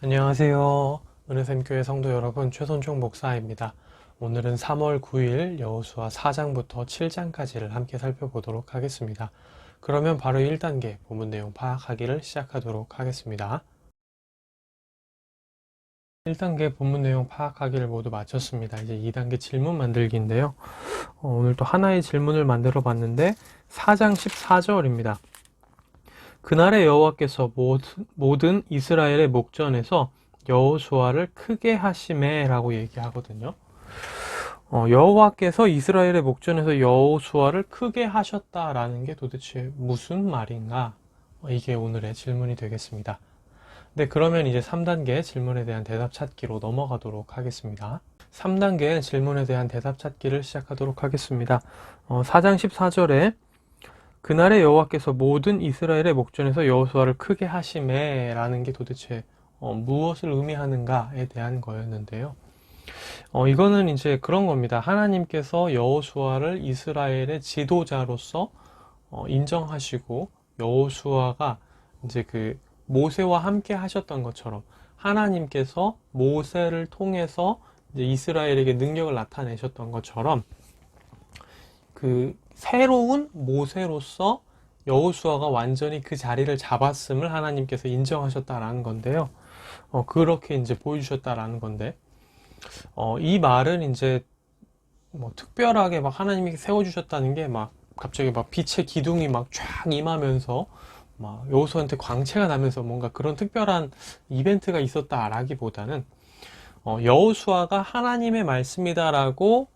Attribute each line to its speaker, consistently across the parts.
Speaker 1: 안녕하세요. 은혜샘교회 성도 여러분, 최선종 목사입니다. 오늘은 3월 9일 여호수아 4장부터 7장까지를 함께 살펴보도록 하겠습니다. 그러면 바로 1단계 본문 내용 파악하기를 시작하도록 하겠습니다. 1단계 본문 내용 파악하기를 모두 마쳤습니다. 이제 2단계 질문 만들기인데요. 오늘 또 하나의 질문을 만들어 봤는데 4장 14절입니다. 그날의 여호와께서 모든 이스라엘의 목전에서 여호수아를 크게 하시매 라고 얘기하거든요. 여호와께서 이스라엘의 목전에서 여호수아를 크게 하셨다라는 게 도대체 무슨 말인가? 이게 오늘의 질문이 되겠습니다. 네, 그러면 이제 3단계 질문에 대한 대답 찾기로 넘어가도록 하겠습니다. 3단계 질문에 대한 대답 찾기를 시작하도록 하겠습니다. 4장 14절에 그날의 여호와께서 모든 이스라엘의 목전에서 여호수아를 크게 하시매 라는 게 도대체 무엇을 의미하는가에 대한 거였는데요. 이거는 이제 그런 겁니다. 하나님께서 여호수아를 이스라엘의 지도자로서 인정하시고 여호수아가 이제 그 모세와 함께 하셨던 것처럼 하나님께서 모세를 통해서 이제 이스라엘에게 능력을 나타내셨던 것처럼 그 새로운 모세로서 여호수아가 완전히 그 자리를 잡았음을 하나님께서 인정하셨다라는 건데요. 그렇게 이제 보여주셨다라는 건데, 이 말은 이제 뭐 특별하게 막 하나님이 세워주셨다는 게 막 갑자기 막 빛의 기둥이 막 쫙 임하면서 막 여호수아한테 광채가 나면서 뭔가 그런 특별한 이벤트가 있었다라기보다는 여호수아가 하나님의 말씀이다라고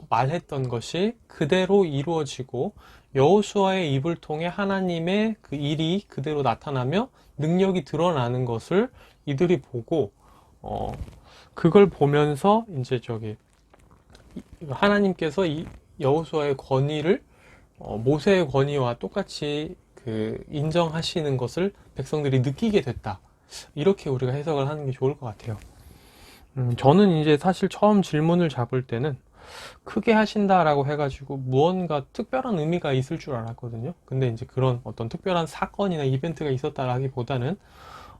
Speaker 1: 말했던 것이 그대로 이루어지고 여호수아의 입을 통해 하나님의 그 일이 그대로 나타나며 능력이 드러나는 것을 이들이 보고 그걸 보면서 이제 하나님께서 이 여호수아의 권위를 모세의 권위와 똑같이 그 인정하시는 것을 백성들이 느끼게 됐다. 이렇게 우리가 해석을 하는 게 좋을 것 같아요. 저는 이제 사실 처음 질문을 잡을 때는 크게 하신다라고 해가지고 무언가 특별한 의미가 있을 줄 알았거든요. 근데 이제 그런 어떤 특별한 사건이나 이벤트가 있었다라기보다는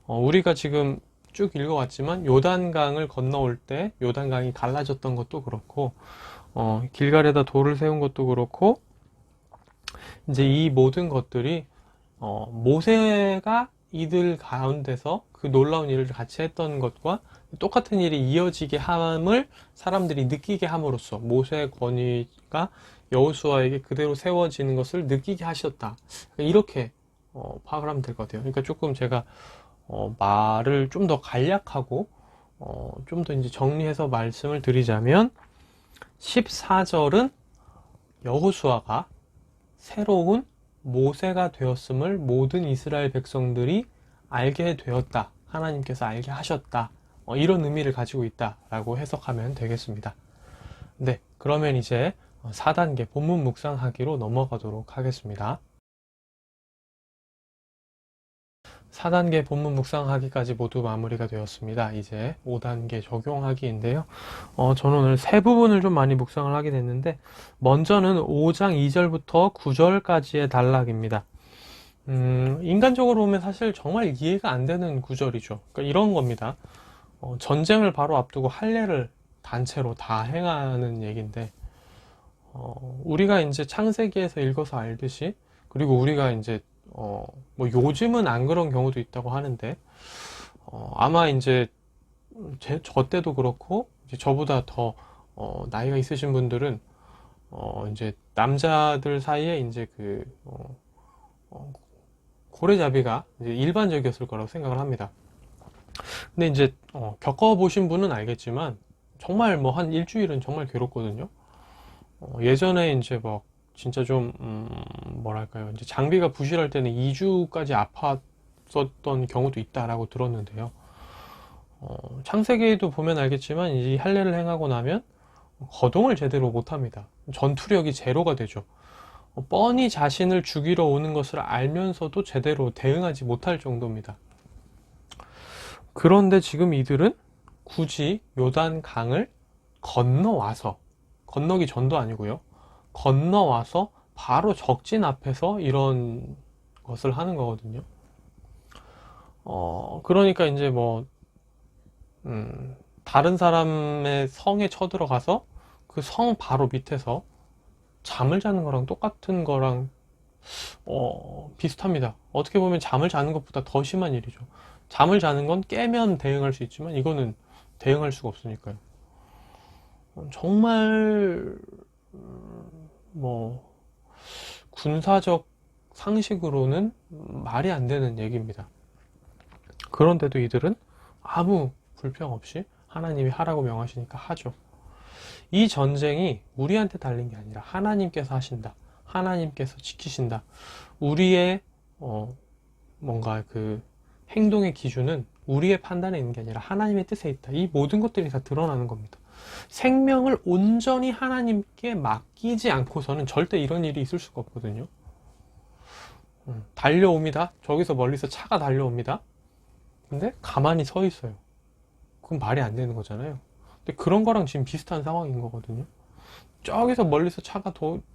Speaker 1: 우리가 지금 쭉 읽어왔지만 요단강을 건너올 때 요단강이 갈라졌던 것도 그렇고 길갈에다 돌을 세운 것도 그렇고 이제 이 모든 것들이 모세가 이들 가운데서 그 놀라운 일을 같이 했던 것과 똑같은 일이 이어지게 함을 사람들이 느끼게 함으로써 모세의 권위가 여호수아에게 그대로 세워지는 것을 느끼게 하셨다. 이렇게 파악을 하면 될 것 같아요. 그러니까 조금 제가 말을 좀 더 간략하고 좀 더 이제 정리해서 말씀을 드리자면 14절은 여호수아가 새로운 모세가 되었음을 모든 이스라엘 백성들이 알게 되었다. 하나님께서 알게 하셨다. 이런 의미를 가지고 있다라고 해석하면 되겠습니다. 네, 그러면 이제 4단계 본문 묵상하기로 넘어가도록 하겠습니다. 4단계 본문 묵상하기까지 모두 마무리가 되었습니다. 이제 5단계 적용하기인데요. 저는 오늘 세 부분을 좀 많이 묵상을 하게 됐는데 먼저는 5장 2절부터 9절까지의 단락입니다. 인간적으로 보면 사실 정말 이해가 안 되는 구절이죠. 그러니까 이런 겁니다. 전쟁을 바로 앞두고 할례를 단체로 다 행하는 얘기인데 우리가 이제 창세기에서 읽어서 알듯이 그리고 우리가 이제 뭐 요즘은 안 그런 경우도 있다고 하는데 아마 이제 저 때도 그렇고 이제 저보다 더 나이가 있으신 분들은 이제 남자들 사이에 이제 고래잡이가 이제 일반적이었을 거라고 생각을 합니다. 근데 이제 겪어보신 분은 알겠지만 정말 뭐 한 일주일은 정말 괴롭거든요. 예전에 이제 막 진짜 좀 뭐랄까요, 이제 장비가 부실할 때는 2주까지 아팠었던 경우도 있다라고 들었는데요. 창세기에도 보면 알겠지만 이 할례를 행하고 나면 거동을 제대로 못합니다. 전투력이 제로가 되죠. 뻔히 자신을 죽이러 오는 것을 알면서도 제대로 대응하지 못할 정도입니다. 그런데 지금 이들은 굳이 요단강을 건너와서, 건너기 전도 아니고요, 건너와서 바로 적진 앞에서 이런 것을 하는 거거든요. 그러니까 이제 뭐 다른 사람의 성에 쳐들어가서 그 성 바로 밑에서 잠을 자는 거랑 똑같은 거랑 비슷합니다. 어떻게 보면 잠을 자는 것보다 더 심한 일이죠. 잠을 자는 건 깨면 대응할 수 있지만 이거는 대응할 수가 없으니까요. 정말 뭐 군사적 상식으로는 말이 안 되는 얘기입니다. 그런데도 이들은 아무 불평 없이 하나님이 하라고 명하시니까 하죠. 이 전쟁이 우리한테 달린 게 아니라 하나님께서 하신다. 하나님께서 지키신다. 우리의 뭔가 그 행동의 기준은 우리의 판단에 있는 게 아니라 하나님의 뜻에 있다. 이 모든 것들이 다 드러나는 겁니다. 생명을 온전히 하나님께 맡기지 않고서는 절대 이런 일이 있을 수가 없거든요. 달려옵니다. 저기서 멀리서 차가 달려옵니다. 근데 가만히 서 있어요. 그건 말이 안 되는 거잖아요. 근데 그런 거랑 지금 비슷한 상황인 거거든요. 저기서 멀리서 차가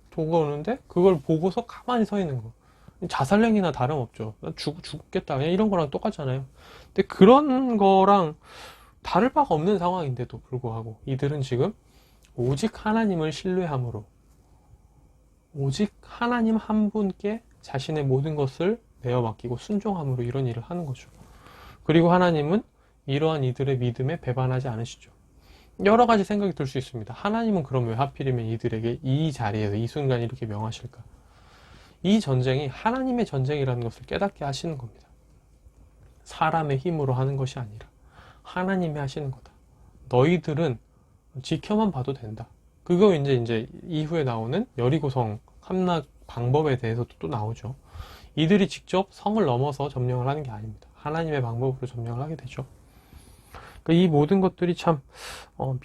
Speaker 1: 도오는데 그걸 보고서 가만히 서 있는 거. 자살행위나 다름없죠. 나 죽겠다. 그냥 이런 거랑 똑같잖아요. 근데 그런 거랑 다를 바가 없는 상황인데도 불구하고 이들은 지금 오직 하나님을 신뢰함으로 오직 하나님 한 분께 자신의 모든 것을 내어 맡기고 순종함으로 이런 일을 하는 거죠. 그리고 하나님은 이러한 이들의 믿음에 배반하지 않으시죠. 여러 가지 생각이 들 수 있습니다. 하나님은 그럼 왜 하필이면 이들에게 이 자리에서 이 순간 이렇게 명하실까? 이 전쟁이 하나님의 전쟁이라는 것을 깨닫게 하시는 겁니다. 사람의 힘으로 하는 것이 아니라 하나님이 하시는 거다. 너희들은 지켜만 봐도 된다. 그거 이제 이후에 나오는 여리고성 함락 방법에 대해서도 또 나오죠. 이들이 직접 성을 넘어서 점령을 하는 게 아닙니다. 하나님의 방법으로 점령을 하게 되죠. 이 모든 것들이 참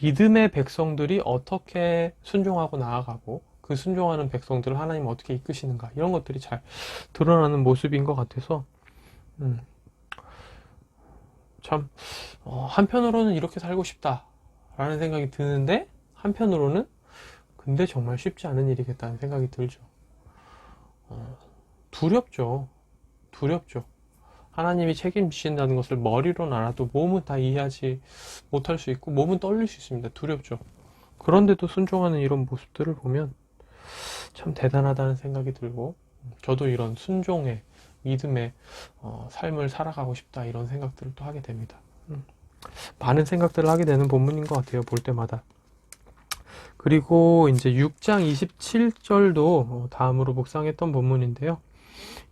Speaker 1: 믿음의 백성들이 어떻게 순종하고 나아가고 그 순종하는 백성들을 하나님 어떻게 이끄시는가 이런 것들이 잘 드러나는 모습인 것 같아서 참 한편으로는 이렇게 살고 싶다 라는 생각이 드는데 한편으로는 근데 정말 쉽지 않은 일이겠다는 생각이 들죠. 두렵죠. 하나님이 책임지신다는 것을 머리로는 알아도 몸은 다 이해하지 못할 수 있고 몸은 떨릴 수 있습니다. 두렵죠. 그런데도 순종하는 이런 모습들을 보면 참 대단하다는 생각이 들고 저도 이런 순종의 믿음의 삶을 살아가고 싶다 이런 생각들을 또 하게 됩니다. 많은 생각들을 하게 되는 본문인 것 같아요. 볼 때마다. 그리고 이제 6장 27절도 다음으로 묵상했던 본문인데요.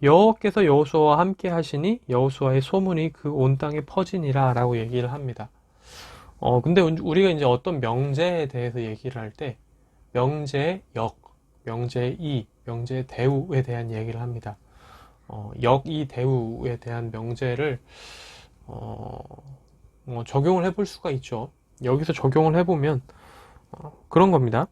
Speaker 1: 여호와께서 여호수아와 함께 하시니 여호수아의 소문이 그 온 땅에 퍼지니라 라고 얘기를 합니다. 근데 우리가 이제 어떤 명제에 대해서 얘기를 할 때 명제의 역, 명제의 이, 명제의 대우에 대한 얘기를 합니다. 역, 이, 대우에 대한 명제를 적용을 해볼 수가 있죠. 여기서 적용을 해보면 그런 겁니다.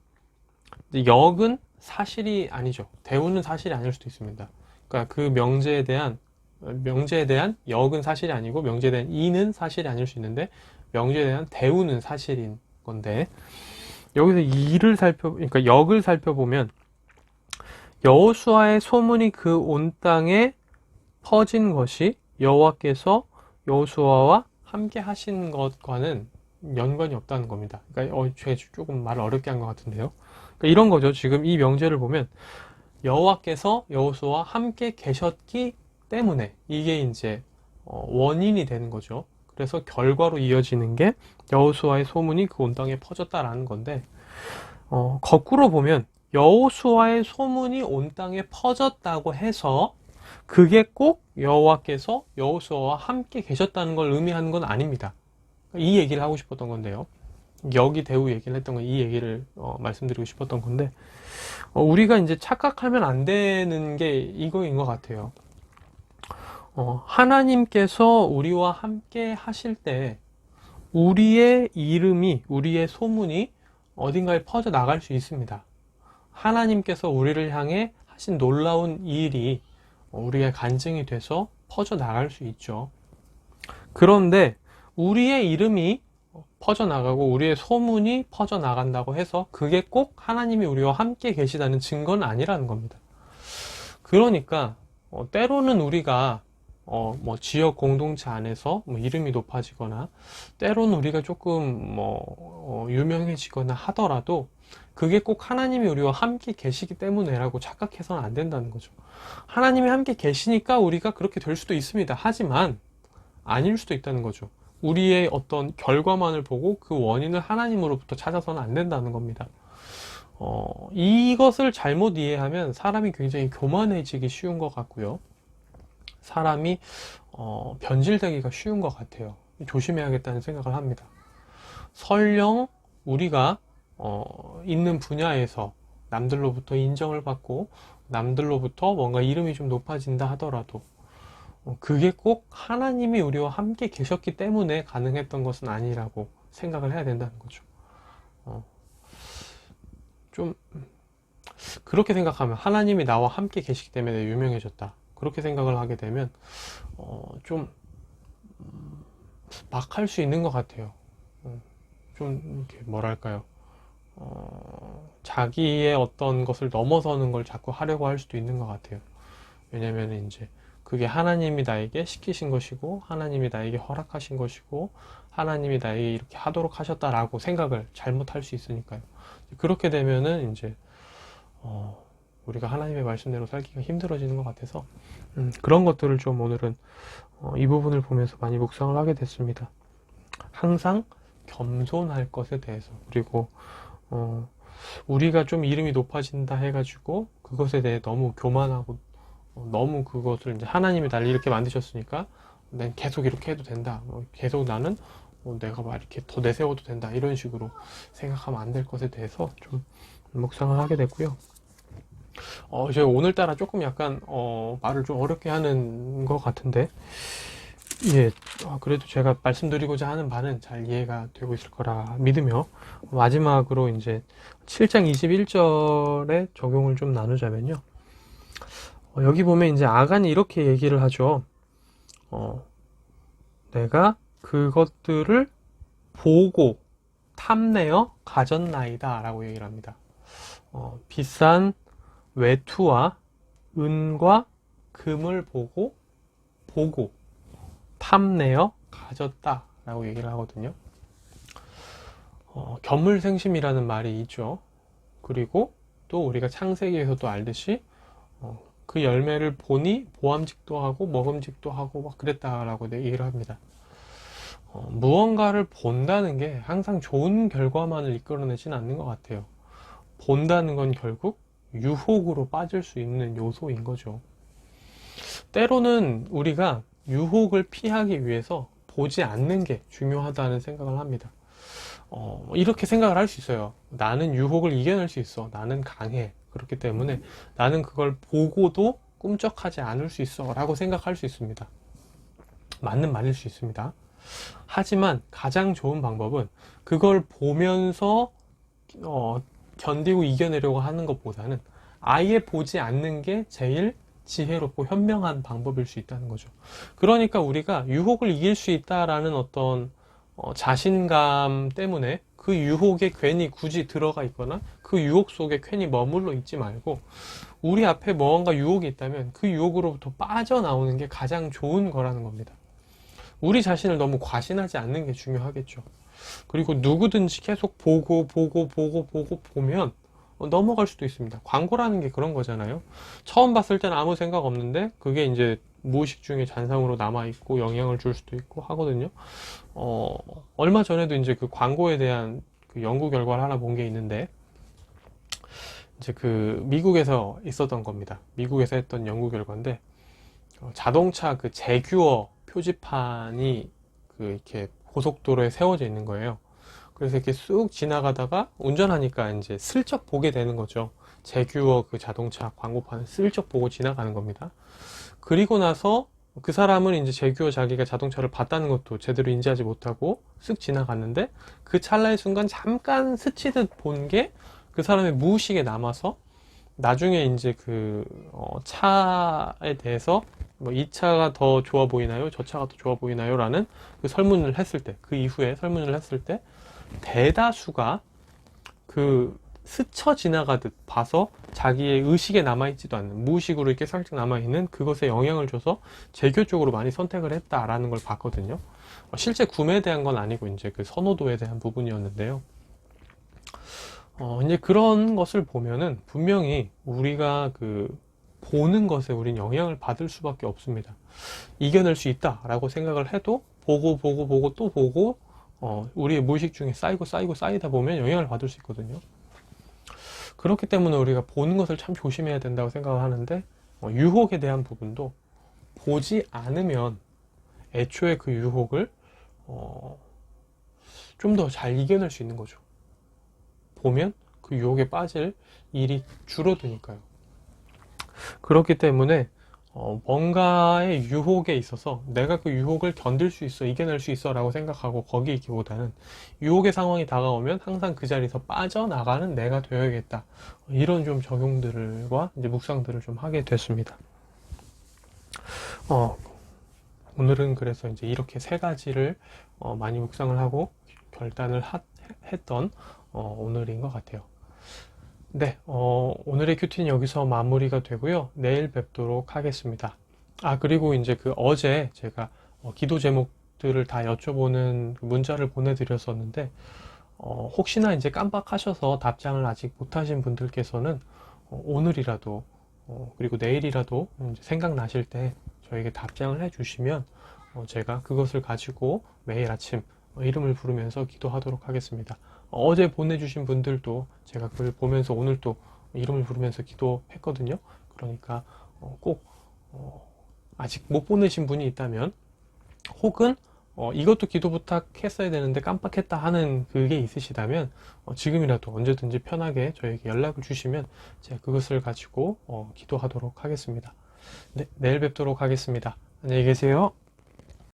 Speaker 1: 역은 사실이 아니죠. 대우는 사실이 아닐 수도 있습니다. 그러니까 그 명제에 대한 역은 사실이 아니고 명제에 대한 이는 사실이 아닐 수 있는데 명제에 대한 대우는 사실인 건데 여기서 그러니까 역을 살펴보면 여호수아의 소문이 그 온 땅에 퍼진 것이 여호와께서 여호수아와 함께 하신 것과는 연관이 없다는 겁니다. 그러니까 제가 조금 말을 어렵게 한 것 같은데요. 그러니까 이런 거죠. 지금 이 명제를 보면 여호와께서 여호수아와 함께 계셨기 때문에 이게 이제 원인이 되는 거죠. 그래서 결과로 이어지는 게 여호수아의 소문이 그 온 땅에 퍼졌다라는 건데 거꾸로 보면 여호수아의 소문이 온 땅에 퍼졌다고 해서 그게 꼭 여호와께서 여호수아와 함께 계셨다는 걸 의미하는 건 아닙니다. 이 얘기를 하고 싶었던 건데요. 여기 대우 얘기를 했던 건 이 얘기를 말씀드리고 싶었던 건데 우리가 이제 착각하면 안 되는 게 이거인 것 같아요. 하나님께서 우리와 함께 하실 때 우리의 이름이 우리의 소문이 어딘가에 퍼져 나갈 수 있습니다. 하나님께서 우리를 향해 하신 놀라운 일이 우리의 간증이 돼서 퍼져 나갈 수 있죠. 그런데 우리의 이름이 퍼져나가고 우리의 소문이 퍼져나간다고 해서 그게 꼭 하나님이 우리와 함께 계시다는 증거는 아니라는 겁니다. 그러니까 때로는 우리가 뭐 지역 공동체 안에서 뭐 이름이 높아지거나 때로는 우리가 조금 유명해지거나 하더라도 그게 꼭 하나님이 우리와 함께 계시기 때문에라고 착각해서는 안 된다는 거죠. 하나님이 함께 계시니까 우리가 그렇게 될 수도 있습니다. 하지만 아닐 수도 있다는 거죠. 우리의 어떤 결과만을 보고 그 원인을 하나님으로부터 찾아서는 안 된다는 겁니다. 이것을 잘못 이해하면 사람이 굉장히 교만해지기 쉬운 것 같고요. 사람이 변질되기가 쉬운 것 같아요. 조심해야겠다는 생각을 합니다. 설령 우리가 있는 분야에서 남들로부터 인정을 받고 남들로부터 뭔가 이름이 좀 높아진다 하더라도 그게 꼭 하나님이 우리와 함께 계셨기 때문에 가능했던 것은 아니라고 생각을 해야 된다는 거죠. 좀 그렇게 생각하면 하나님이 나와 함께 계시기 때문에 유명해졌다. 그렇게 생각을 하게 되면 좀 막 할 수 있는 것 같아요. 좀 이렇게 뭐랄까요? 자기의 어떤 것을 넘어서는 걸 자꾸 하려고 할 수도 있는 것 같아요. 왜냐면 이제 그게 하나님이 나에게 시키신 것이고 하나님이 나에게 허락하신 것이고 하나님이 나에게 이렇게 하도록 하셨다라고 생각을 잘못할 수 있으니까요. 그렇게 되면은 이제 우리가 하나님의 말씀대로 살기가 힘들어지는 것 같아서 그런 것들을 좀 오늘은 이 부분을 보면서 많이 묵상을 하게 됐습니다. 항상 겸손할 것에 대해서, 그리고 우리가 좀 이름이 높아진다 해가지고 그것에 대해 너무 교만하고 너무 그것을 이제 하나님이 나를 이렇게 만드셨으니까 난 계속 이렇게 해도 된다, 계속 나는 내가 막 이렇게 더 내세워도 된다, 이런 식으로 생각하면 안 될 것에 대해서 좀 묵상을 하게 됐고요. 제가 오늘따라 조금 약간 말을 좀 어렵게 하는 것 같은데, 예, 그래도 제가 말씀드리고자 하는 바는 잘 이해가 되고 있을 거라 믿으며, 마지막으로 이제 7장 21절에 적용을 좀 나누자면요. 여기 보면 이제 아간이 이렇게 얘기를 하죠. 내가 그것들을 보고 탐내어 가졌나이다 라고 얘기를 합니다. 비싼 외투와 은과 금을 보고 탐내어 가졌다 라고 얘기를 하거든요. 견물생심이라는 말이 있죠. 그리고 또 우리가 창세기에서도 알듯이 그 열매를 보니 보암직도 하고 먹음직도 하고 막 그랬다라고 얘기를 합니다. 무언가를 본다는 게 항상 좋은 결과만을 이끌어내지는 않는 것 같아요. 본다는 건 결국 유혹으로 빠질 수 있는 요소인 거죠. 때로는 우리가 유혹을 피하기 위해서 보지 않는 게 중요하다는 생각을 합니다. 이렇게 생각을 할 수 있어요. 나는 유혹을 이겨낼 수 있어. 나는 강해. 그렇기 때문에 나는 그걸 보고도 꿈쩍하지 않을 수 있어 라고 생각할 수 있습니다. 맞는 말일 수 있습니다. 하지만 가장 좋은 방법은 그걸 보면서 견디고 이겨내려고 하는 것보다는 아예 보지 않는 게 제일 지혜롭고 현명한 방법일 수 있다는 거죠. 그러니까 우리가 유혹을 이길 수 있다라는 어떤 자신감 때문에 그 유혹에 괜히 굳이 들어가 있거나 그 유혹 속에 괜히 머물러 있지 말고, 우리 앞에 뭔가 유혹이 있다면 그 유혹으로부터 빠져나오는 게 가장 좋은 거라는 겁니다. 우리 자신을 너무 과신하지 않는 게 중요하겠죠. 그리고 누구든지 계속 보면 넘어갈 수도 있습니다. 광고라는 게 그런 거잖아요. 처음 봤을 때는 아무 생각 없는데 그게 이제 무의식 중에 잔상으로 남아있고 영향을 줄 수도 있고 하거든요. 얼마 전에도 이제 그 광고에 대한 그 연구 결과를 하나 본 게 있는데, 이제 그 미국에서 있었던 겁니다. 미국에서 했던 연구 결과인데, 자동차 그 제규어 표지판이 그 이렇게 고속도로에 세워져 있는 거예요. 그래서 이렇게 쑥 지나가다가 운전하니까 이제 슬쩍 보게 되는 거죠. 제규어 그 자동차 광고판을 슬쩍 보고 지나가는 겁니다. 그리고 나서 그 사람은 이제 제규어 자기가 자동차를 봤다는 것도 제대로 인지하지 못하고 쓱 지나갔는데, 그 찰나의 순간 잠깐 스치듯 본 게 그 사람의 무의식에 남아서 나중에 이제 그 차에 대해서 뭐 이 차가 더 좋아 보이나요? 저 차가 더 좋아 보이나요? 라는 그 설문을 했을 때, 그 이후에 설문을 했을 때 대다수가 그 스쳐 지나가듯 봐서 자기의 의식에 남아있지도 않는, 무의식으로 이렇게 살짝 남아있는 그것에 영향을 줘서 재교 쪽으로 많이 선택을 했다라는 걸 봤거든요. 실제 구매에 대한 건 아니고 이제 그 선호도에 대한 부분이었는데요. 이제 그런 것을 보면은 분명히 우리가 그 보는 것에 우린 영향을 받을 수밖에 없습니다. 이겨낼 수 있다라고 생각을 해도 보고 또 보고 우리의 무의식 중에 쌓이고 쌓이다 보면 영향을 받을 수 있거든요. 그렇기 때문에 우리가 보는 것을 참 조심해야 된다고 생각을 하는데, 유혹에 대한 부분도 보지 않으면 애초에 그 유혹을 좀 더 잘 이겨낼 수 있는 거죠. 보면 그 유혹에 빠질 일이 줄어드니까요. 그렇기 때문에 뭔가의 유혹에 있어서 내가 그 유혹을 견딜 수 있어, 이겨낼 수 있어 라고 생각하고 거기 있기보다는 유혹의 상황이 다가오면 항상 그 자리에서 빠져나가는 내가 되어야겠다, 이런 좀 적용들과 이제 묵상들을 좀 하게 됐습니다. 오늘은 그래서 이제 이렇게 세 가지를 많이 묵상을 하고 결단을 했던 오늘인 것 같아요. 네, 오늘의 큐티는 여기서 마무리가 되고요. 내일 뵙도록 하겠습니다. 그리고 이제 그 어제 제가 기도 제목들을 다 여쭤보는 그 문자를 보내드렸었는데, 혹시나 이제 깜빡하셔서 답장을 아직 못하신 분들께서는 오늘이라도 그리고 내일이라도 이제 생각나실 때 저에게 답장을 해주시면 제가 그것을 가지고 매일 아침 이름을 부르면서 기도하도록 하겠습니다. 어제 보내주신 분들도 제가 그걸 보면서 오늘 또 이름을 부르면서 기도했거든요. 그러니까 꼭 아직 못 보내신 분이 있다면, 혹은 이것도 기도 부탁했어야 되는데 깜빡했다 하는 그게 있으시다면 지금이라도 언제든지 편하게 저에게 연락을 주시면 제가 그것을 가지고 기도하도록 하겠습니다. 네, 내일 뵙도록 하겠습니다. 안녕히 계세요.